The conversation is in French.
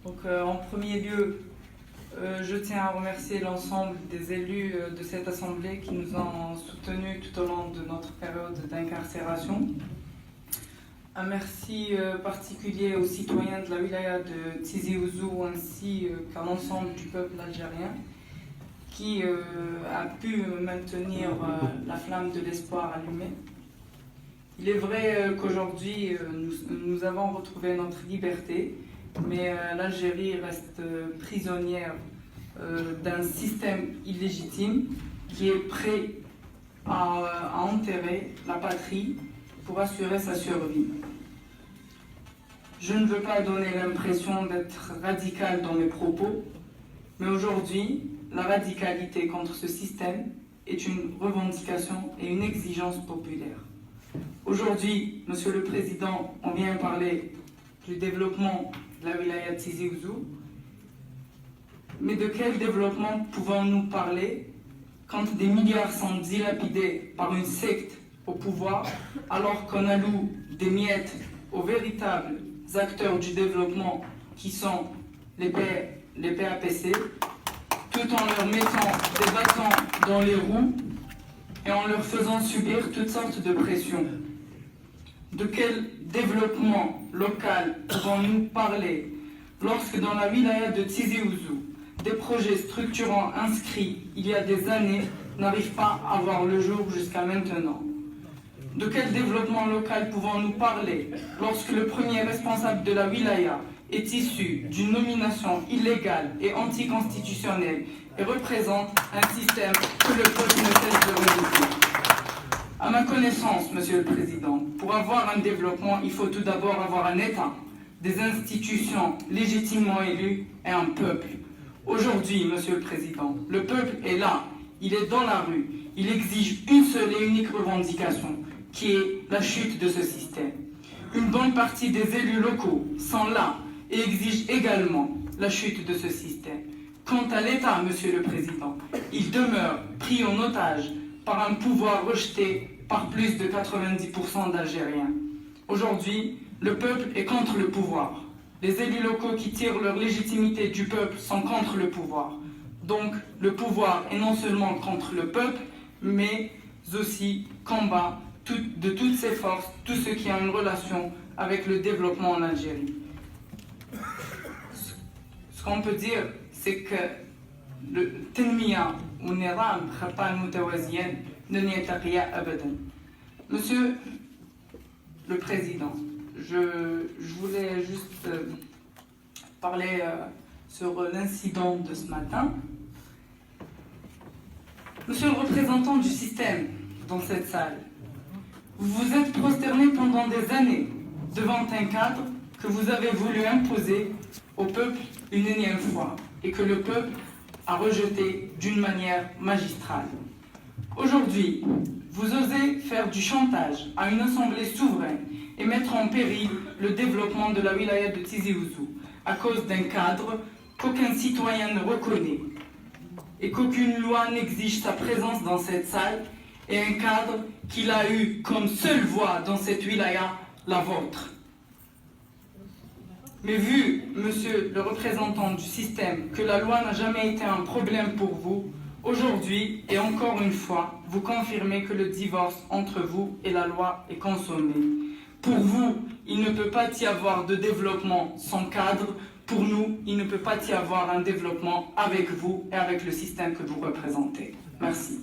En premier lieu, je tiens à remercier l'ensemble des élus de cette assemblée qui nous ont soutenus tout au long de notre période d'incarcération. Un merci particulier aux citoyens de la wilaya de Tizi Ouzou ainsi qu'à l'ensemble du peuple algérien qui a pu maintenir la flamme de l'espoir allumée. Il est vrai qu'aujourd'hui nous avons retrouvé notre liberté, mais l'Algérie reste prisonnière d'un système illégitime qui est prêt à enterrer la patrie pour assurer sa survie. Je ne veux pas donner l'impression d'être radical dans mes propos, mais aujourd'hui, la radicalité contre ce système est une revendication et une exigence populaire. Aujourd'hui, Monsieur le Président, on vient parler du développement de la wilaya de Tizi Ouzou, mais de quel développement pouvons-nous parler quand des milliards sont dilapidés par une secte au pouvoir, alors qu'on alloue des miettes aux véritables acteurs du développement qui sont les PAPC, tout en leur mettant des bâtons dans les roues et en leur faisant subir toutes sortes de pressions. De quel développement local pouvons-nous parler lorsque dans la wilaya de Tizi Ouzou, des projets structurants inscrits il y a des années n'arrivent pas à voir le jour jusqu'à maintenant? De quel développement local pouvons-nous parler lorsque le premier responsable de la wilaya est issu d'une nomination illégale et anticonstitutionnelle et représente un système que le peuple ne cesse de rejeter? À ma connaissance, Monsieur le Président, pour avoir un développement, il faut tout d'abord avoir un État, des institutions légitimement élues et un peuple. Aujourd'hui, Monsieur le Président, le peuple est là, il est dans la rue, il exige une seule et unique revendication, qui est la chute de ce système. Une bonne partie des élus locaux sont là et exigent également la chute de ce système. Quant à l'État, Monsieur le Président, il demeure pris en otage par un pouvoir rejeté par plus de 90% d'Algériens. Aujourd'hui, le peuple est contre le pouvoir. Les élus locaux qui tirent leur légitimité du peuple sont contre le pouvoir. Donc, le pouvoir est non seulement contre le peuple, mais aussi combat de toutes ses forces, tout ce qui a une relation avec le développement en Algérie. Ce qu'on peut dire, c'est que le tenmiya ou nizam khatan mutawaziyan ne yaltaqiya abadan. Monsieur le Président, je voulais juste parler sur l'incident de ce matin. Monsieur le représentant du système dans cette salle, vous vous êtes prosterné pendant des années devant un cadre que vous avez voulu imposer au peuple une énième fois et que le peuple a rejeté d'une manière magistrale. Aujourd'hui, vous osez faire du chantage à une assemblée souveraine et mettre en péril le développement de la wilaya de Tizi Ouzou à cause d'un cadre qu'aucun citoyen ne reconnaît et qu'aucune loi n'exige sa présence dans cette salle, et un cadre qu'il a eu comme seule voix dans cette wilaya, la vôtre. Mais vu, monsieur le représentant du système, que la loi n'a jamais été un problème pour vous, aujourd'hui, et encore une fois, vous confirmez que le divorce entre vous et la loi est consommé. Pour vous, il ne peut pas y avoir de développement sans cadre. Pour nous, il ne peut pas y avoir un développement avec vous et avec le système que vous représentez. Merci.